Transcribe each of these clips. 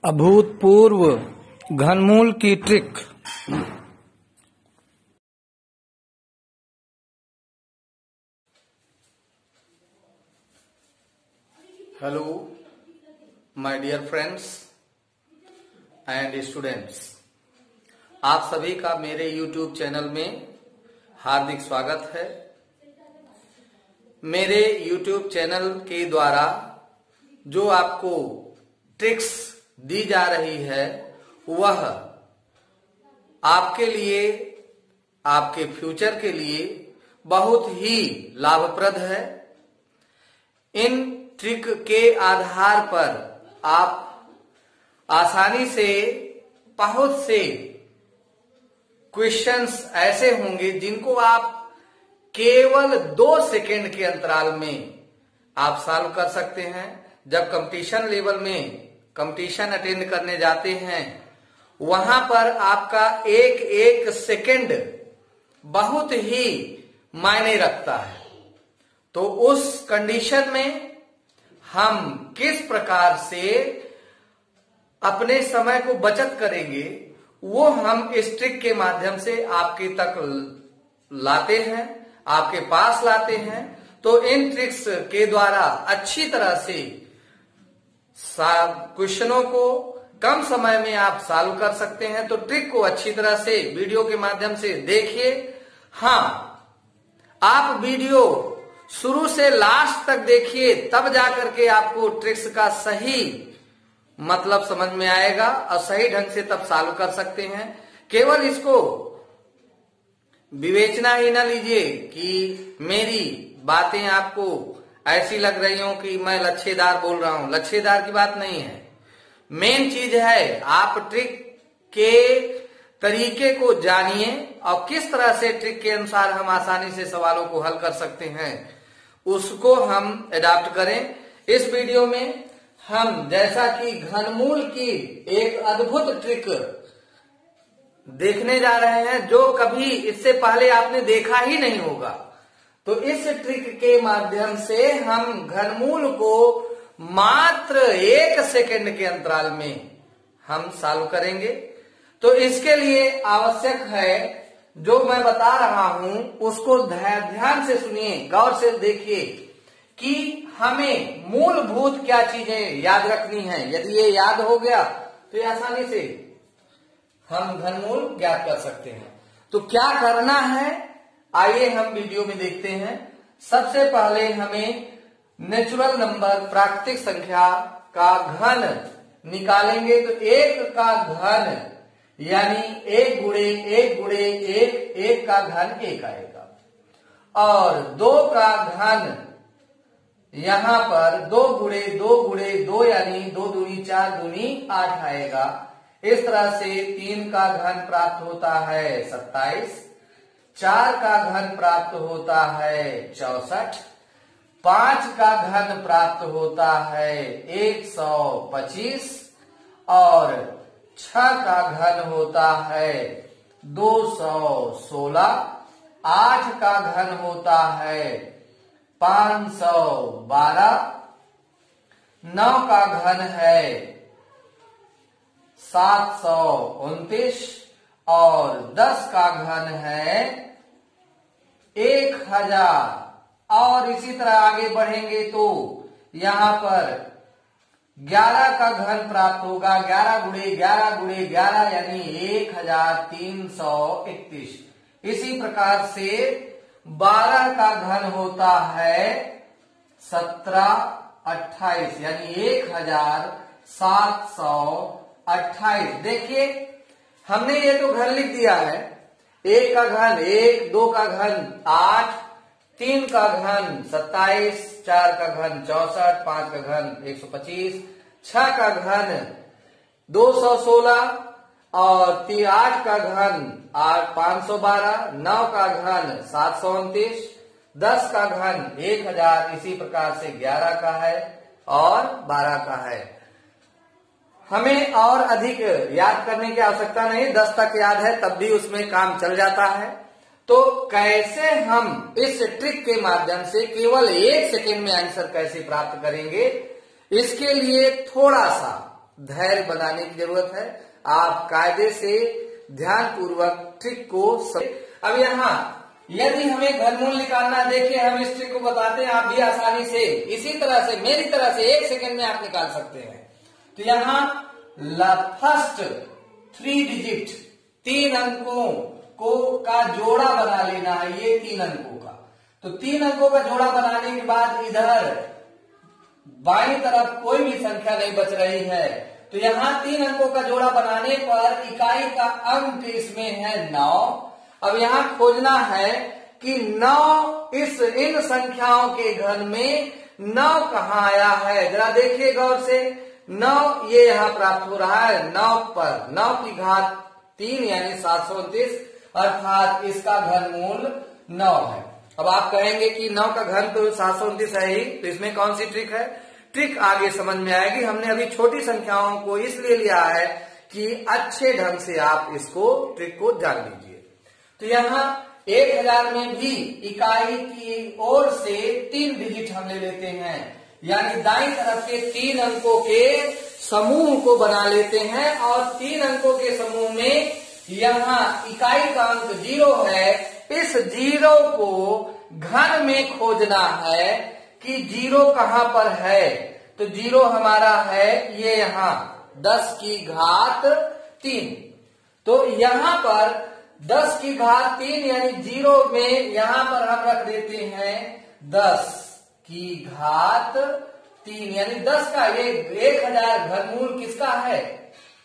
अभूतपूर्व घनमूल की trick. Hello my dear friends and students, आप सभी का मेरे YouTube चैनल में हार्दिक स्वागत है। मेरे YouTube चैनल के द्वारा जो आपको ट्रिक्स दी जा रही है वह आपके लिए, आपके फ्यूचर के लिए बहुत ही लाभप्रद है। इन ट्रिक के आधार पर आप आसानी से बहुत से क्वेश्चंस ऐसे होंगे जिनको आप केवल 2 सेकेंड के अंतराल में आप सॉल्व कर सकते हैं। जब कंपटीशन लेवल में कंपटीशन अटेंड करने जाते हैं वहां पर आपका एक एक सेकेंड बहुत ही मायने रखता है। तो उस कंडीशन में हम किस प्रकार से अपने समय को बचत करेंगे वो हम इस ट्रिक के माध्यम से आपके तक लाते हैं, आपके पास लाते हैं। तो इन ट्रिक्स के द्वारा अच्छी तरह से क्वेश्चनों को कम समय में आप सॉल्व कर सकते हैं। तो ट्रिक को अच्छी तरह से वीडियो के माध्यम से देखिए। हाँ, आप वीडियो शुरू से लास्ट तक देखिए, तब जाकर के आपको ट्रिक्स का सही मतलब समझ में आएगा और सही ढंग से तब सॉल्व कर सकते हैं। केवल इसको विवेचना ही ना लीजिए कि मेरी बातें आपको ऐसी लग रही हो कि मैं लच्छेदार बोल रहा हूं। लच्छेदार की बात नहीं है। मेन चीज है आप ट्रिक के तरीके को जानिए और किस तरह से ट्रिक के अनुसार हम आसानी से सवालों को हल कर सकते हैं उसको हम अडॉप्ट करें। इस वीडियो में हम जैसा कि घनमूल की एक अद्भुत ट्रिक देखने जा रहे हैं जो कभी इससे पहले आपने देखा ही नहीं होगा। तो इस ट्रिक के माध्यम से हम घनमूल को मात्र 1 सेकेंड के अंतराल में हम सॉल्व करेंगे। तो इसके लिए आवश्यक है जो मैं बता रहा हूं उसको ध्यान से सुनिए, गौर से देखिए कि हमें मूलभूत क्या चीजें याद रखनी है। यदि ये याद हो गया तो ये आसानी से हम घनमूल ज्ञात कर सकते हैं। तो क्या करना है आइए हम वीडियो में देखते हैं। सबसे पहले हमें नेचुरल नंबर प्राकृतिक संख्या का घन निकालेंगे। तो 1 का घन यानी 1 गुणे 1 गुणे 1, 1 का घन 1 आएगा। और 2 का घन यहां पर 2 गुणे 2 गुणे 2 यानी 2 दूनी 4 दूनी 8 आएगा। इस तरह से 3 का घन प्राप्त होता है 27, 4 का घन प्राप्त होता है 64, 5 का घन प्राप्त होता है 125 और 6 का घन होता है 216, 8 का घन होता है 512, 9 का घन है 729 और 10 का घन है 1000। और इसी तरह आगे बढ़ेंगे तो यहां पर 11 का घन प्राप्त होगा 11 गुणे 11 गुणे 11 यानी 1331। इसी प्रकार से 12 का घन होता है 1728 यानी 1728। देखिए हमने ये तो घन लिख दिया है। 1 का घन 1, 2 का घन 8, 3 का घन 27, 4 का घन 64, 5 का घन 125, 6 का घन 216 और 8 का घन 512, 9 का घन 729, 10 का घन 1000। इसी प्रकार से 11 का है और 12 का है। हमें और अधिक याद करने की आवश्यकता नहीं, 10 तक याद है तब भी उसमें काम चल जाता है। तो कैसे हम इस ट्रिक के माध्यम से केवल 1 सेकेंड में आंसर कैसे प्राप्त करेंगे, इसके लिए थोड़ा सा धैर्य बनाने की जरूरत है। आप कायदे से ध्यान पूर्वक ट्रिक को अब यहाँ यदि हमें घनमूल निकालना, देखिए हम इस ट्रिक को बताते हैं, आप भी आसानी से इसी तरह से मेरी तरह से 1 सेकंड में आप निकाल सकते हैं। तो यहाँ फर्स्ट 3 डिजिट 3 अंकों को का जोड़ा बना लेना है, ये 3 अंकों का। तो 3 अंकों का जोड़ा बनाने के बाद इधर बाईं तरफ कोई भी संख्या नहीं बच रही है। तो यहाँ 3 अंकों का जोड़ा बनाने पर इकाई का अंक इसमें है 9। अब यहाँ खोजना है कि 9 इन संख्याओं के घन में 9 कहाँ आया है, जरा देखिए गौर से। 9 ये यहाँ प्राप्त हो रहा है 9 पर 9 की घात 3 यानी 729, अर्थात इसका घनमूल 9 है। अब आप कहेंगे कि 9 का घन तो 729 है ही, तो इसमें कौन सी ट्रिक है? ट्रिक आगे समझ में आएगी। हमने अभी छोटी संख्याओं को इसलिए लिया है कि अच्छे ढंग से आप इसको ट्रिक को जान लीजिए। तो यहाँ 1000 में भी इकाई की ओर से 3 डिजिट हम ले लेते हैं, यानी दाईं तरफ के 3 अंकों के समूह को बना लेते हैं और 3 अंकों के समूह में यहाँ इकाई का अंक 0 है। इस 0 को घन में खोजना है कि 0 कहाँ पर है। तो 0 हमारा है ये यहाँ 10 की घात 3। तो यहाँ पर 10 की घात 3 यानी 0 में यहाँ पर हम रख देते हैं 10 की घात 3 यानी 10 का ये 1000 घनमूल किसका है?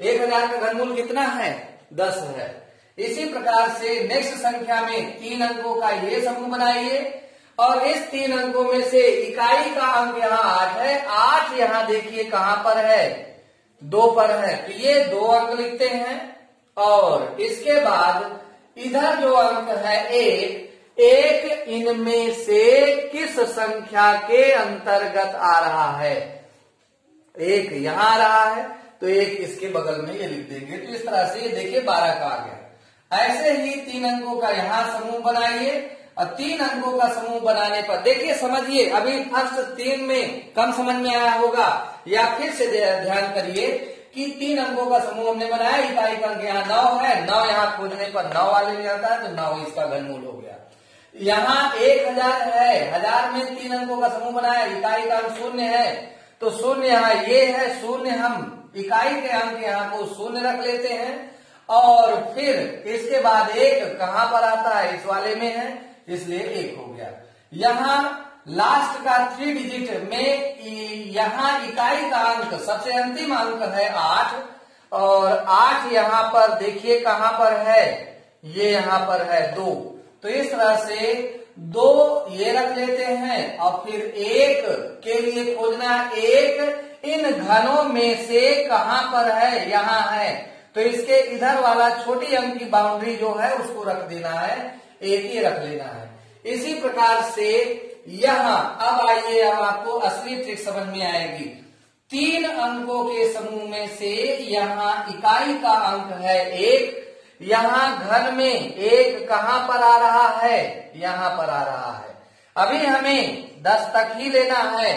1000 का घनमूल कितना है? 10 है। इसी प्रकार से नेक्स्ट संख्या में 3 अंकों का ये समूह बनाइए और इस 3 अंकों में से इकाई का अंक यहाँ 8 है। 8 यहाँ देखिए कहाँ पर है? 2 पर है, तो ये 2 अंक लिखते हैं। और इसके बाद इधर जो अंक है 1 इनमें से किस संख्या के अंतर्गत आ रहा है? 1 यहाँ आ रहा है, तो 1 इसके बगल में ये लिख देंगे। तो इस तरह से ये देखिए 12 का आ गया। ऐसे ही 3 अंकों का यहाँ समूह बनाइए और 3 अंकों का समूह बनाने पर देखिए, समझिए, अभी फर्स्ट 3 में कम समझ में आया होगा, या फिर से ध्यान करिए कि 3 अंकों का समूह हमने बनाया, इकाई का अंक यहाँ 9 है। 9 यहाँ खोजने पर 9 वाले में आता है, तो 9 इसका घनमूल हो गया। यहाँ 1000 है, 1000 में 3 अंकों का समूह बनाया, इकाई का अंक 0 है, तो 0 यहाँ ये है 0, हम इकाई के अंक यहाँ को 0 रख लेते हैं। और फिर इसके बाद 1 कहाँ पर आता है? इस वाले में है, इसलिए 1 हो गया। यहाँ लास्ट का 3 डिजिट में यहाँ इकाई का अंक सबसे अंतिम अंक है 8 और 8 यहाँ पर देखिए कहाँ पर है? ये यहाँ पर है 2। तो इस तरह से 2 ये रख लेते हैं और फिर 1 के लिए खोजना, 1 इन घनों में से कहाँ पर है? यहाँ है, तो इसके इधर वाला छोटी अंक की बाउंड्री जो है उसको रख देना है, 1 ही रख लेना है। इसी प्रकार से यहाँ अब आइए, अब आपको असली ट्रिक समझ में आएगी। 3 अंकों के समूह में से यहाँ इकाई का अंक है 1, यहाँ घन में 1 कहाँ पर आ रहा है? यहाँ पर आ रहा है। अभी हमें 10 तक ही लेना है,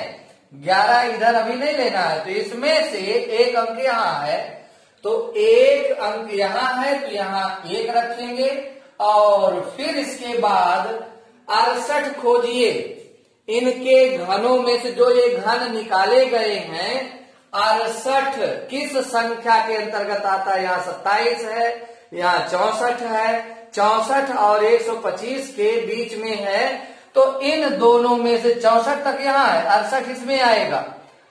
11 इधर अभी नहीं लेना है। तो इसमें से 1 अंक यहाँ है, तो 1 अंक यहाँ है, तो यहाँ 1 रखेंगे और फिर इसके बाद 68 खोजिए। इनके घनों में से जो ये घन निकाले गए हैं, 68 किस संख्या के अंतर्गत आता है? यहाँ 27 है, यहाँ 64 है, 64 और 125 के बीच में है, तो इन दोनों में से 64 तक यहाँ है, 68 इसमें आएगा।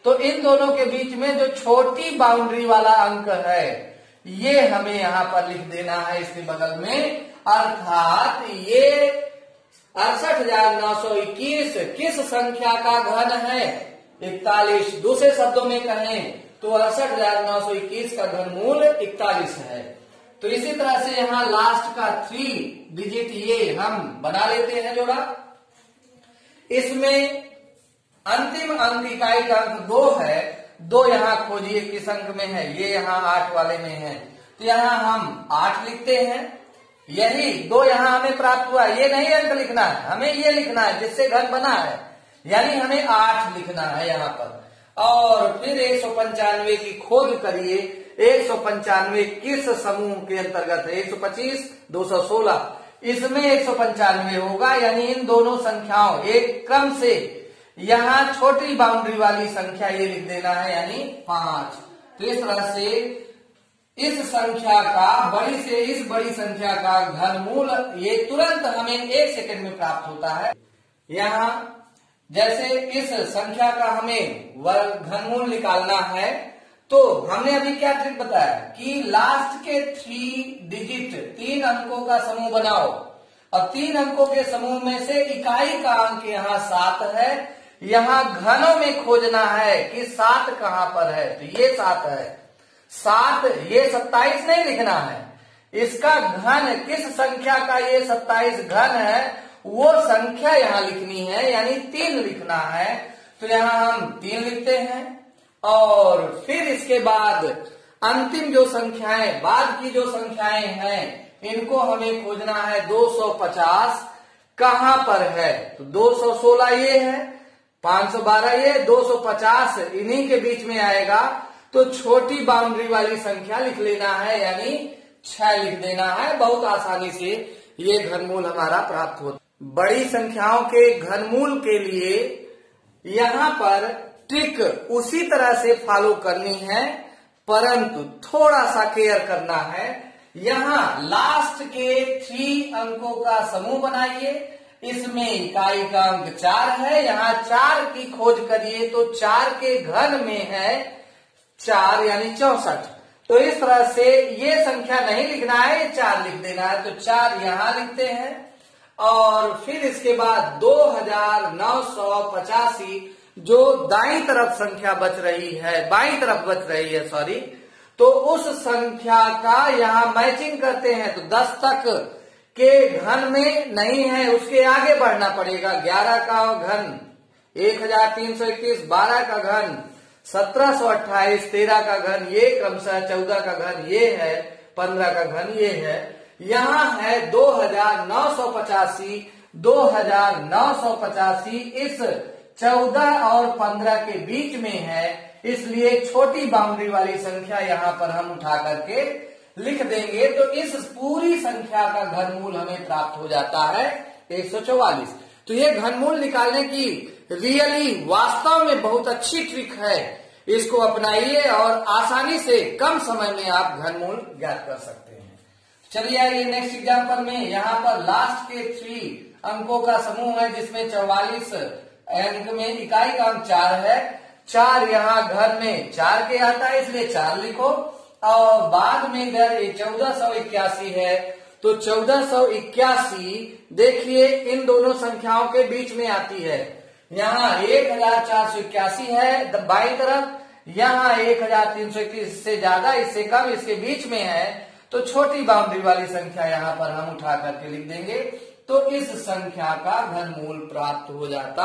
तो इन दोनों के बीच में जो छोटी बाउंड्री वाला अंक है, ये हमें यहाँ पर लिख देना है इसके बगल में, अर्थात ये 68,921 किस संख्या का घन है? 41। दूसरे शब्दों में कहें तो 68,921 का घनमूल 41 है। तो इसी तरह से यहाँ लास्ट का 3 डिजिट ये हम बना लेते हैं जोड़ा। इसमें अंतिम अंक इकाई का अंक 2 है, 2 यहाँ खोजिए किस अंक में है? ये यहाँ 8 वाले में है, तो यहाँ हम 8 लिखते हैं। यही 2 यहाँ हमें प्राप्त हुआ, ये नहीं अंक लिखना है, हमें ये लिखना है जिससे घन बना है, यानी हमें 8 लिखना है यहाँ पर। और फिर 195 की खोज करिए। 195 किस समूह के अंतर्गत है? 125, 216, इसमें 195 होगा, यानी इन दोनों संख्याओं एक क्रम से यहाँ छोटी बाउंड्री वाली संख्या ये लिख देना है, यानी 5। तो इस तरह से इस संख्या का बड़ी से इस बड़ी संख्या का घनमूल ये तुरंत हमें 1 सेकंड में प्राप्त होता है। यहाँ जैसे इस संख्या का हमें घनमूल निकालना है, तो हमने अभी क्या ट्रिक बताया कि लास्ट के 3 डिजिट 3 अंकों का समूह बनाओ, और 3 अंकों के समूह में से इकाई का अंक यहाँ 7 है। यहाँ घनों में खोजना है कि 7 कहाँ पर है, तो ये 7 है। 7, ये 27 नहीं लिखना है, इसका घन किस संख्या का ये 27 घन है वो संख्या यहाँ लिखनी है, यानी 3 लिखना है। तो यहाँ हम 3 लिखते हैं, और फिर इसके बाद अंतिम जो संख्याएं, बाद की जो संख्याएं हैं, इनको हमें खोजना है 250 कहां पर है। तो 216 ये है, 512 ये, 250 इन्हीं के बीच में आएगा। तो छोटी बाउंड्री वाली संख्या लिख लेना है, यानी 6 लिख देना है। बहुत आसानी से ये घनमूल हमारा प्राप्त होता है। बड़ी संख्याओं के घनमूल के लिए यहाँ पर ट्रिक उसी तरह से फॉलो करनी है, परंतु थोड़ा सा केयर करना है। यहाँ लास्ट के 3 अंकों का समूह बनाइए, इसमें इकाई का अंक 4 है। यहाँ 4 की खोज करिए, तो 4 के घन में है 4, यानी 64। तो इस तरह से ये संख्या नहीं लिखना है, ये 4 लिख देना है। तो 4 यहाँ लिखते हैं, और फिर इसके बाद 2985 जो दाईं तरफ संख्या बच रही है, बाईं तरफ बच रही है, सॉरी, तो उस संख्या का यहाँ मैचिंग करते हैं। तो 10 तक के घन में नहीं है, उसके आगे बढ़ना पड़ेगा। 11 का घन 1321, 12 का घन 1728, 13 का घन ये क्रमशः, 14 का घन ये है, 15 का घन ये है। यहाँ है 2985, 2985 इस 14 और 15 के बीच में है, इसलिए छोटी बाउंड्री वाली संख्या यहाँ पर हम उठा करके लिख देंगे। तो इस पूरी संख्या का घनमूल हमें प्राप्त हो जाता है 144। तो ये घनमूल निकालने की रियली वास्तव में बहुत अच्छी ट्रिक है, इसको अपनाइए और आसानी से कम समय में आप घनमूल ज्ञात कर सकते हैं। चलिए आइए नेक्स्ट एग्जाम्पल में। यहाँ पर लास्ट के 3 अंकों का समूह है, जिसमें 44 अंक में इकाई का अंक 4 है। 4 यहाँ घर में 4 के आता है, इसलिए 4 लिखो, और बाद में इधर 1481 है, तो 1481 देखिए इन दोनों संख्याओं के बीच में आती है। यहाँ 1481 है बाईं तरफ, यहाँ 1321 से ज्यादा, इससे कम, इसके बीच में है। तो छोटी बाउंड्री वाली संख्या यहाँ पर हम उठा करके लिख देंगे, तो इस संख्या का घनमूल प्राप्त हो जाता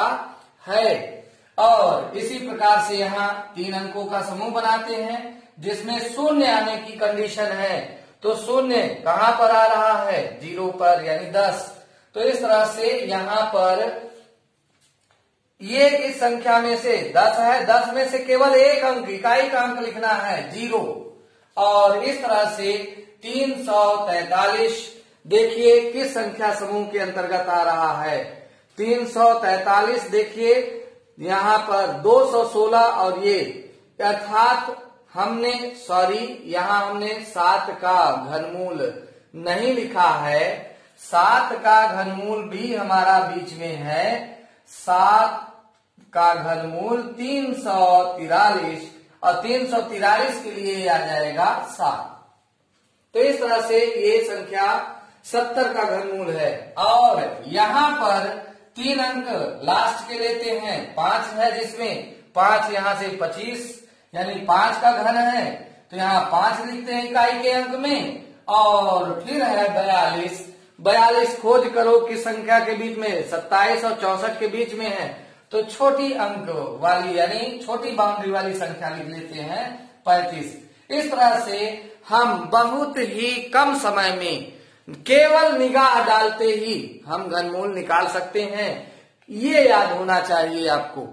है। और इसी प्रकार से यहाँ 3 अंकों का समूह बनाते हैं, जिसमें 0 आने की कंडीशन है। तो 0 कहाँ पर आ रहा है? 0 पर, यानी 10। तो इस तरह से यहाँ पर ये इस संख्या में से 10 है, 10 में से केवल एक अंक, इकाई का अंक लिखना है 0। और इस तरह से 343 देखिए किस संख्या समूह के अंतर्गत आ रहा है। 343 देखिए यहाँ पर 216 और ये, अर्थात हमने यहाँ हमने 7 का घनमूल नहीं लिखा है। 7 का घनमूल भी हमारा बीच में है। 7 का घनमूल 343, और 343 के लिए आ जाएगा 7। तो इस तरह से ये संख्या 70 का घनमूल है। और यहाँ पर 3 अंक लास्ट के लेते हैं, 5 है, जिसमें 5 यहाँ से 25, यानी 5 का घन है, तो यहाँ 5 लिखते हैं इकाई के अंक में। और फिर है 42, 42 खोज करो किस संख्या के बीच में, 27 और 64 के बीच में है। तो छोटी अंक वाली, यानी छोटी बाउंड्री वाली संख्या लिख लेते हैं 35। इस तरह से हम बहुत ही कम समय में केवल निगाह डालते ही हम घनमूल निकाल सकते हैं। ये याद होना चाहिए आपको।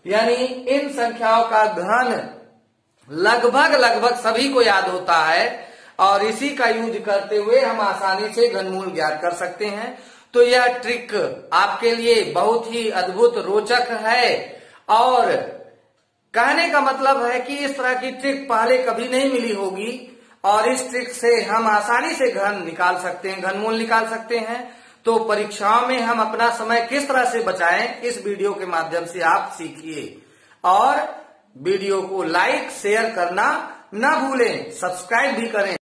यानी इन संख्याओं का घन लगभग सभी को याद होता है और इसी का यूज करते हुए हम आसानी से घनमूल ज्ञात कर सकते हैं। तो यह ट्रिक आपके लिए बहुत ही अद्भुत रोचक है और कहने का मतलब है कि इस तरह की ट्रिक पहले कभी नहीं मिली होगी और इस ट्रिक से हम आसानी से घन निकाल सकते हैं, घनमूल निकाल सकते हैं। तो परीक्षाओं में हम अपना समय किस तरह से बचाएं, इस वीडियो के माध्यम से आप सीखिए और वीडियो को लाइक शेयर करना ना भूलें, सब्सक्राइब भी करें।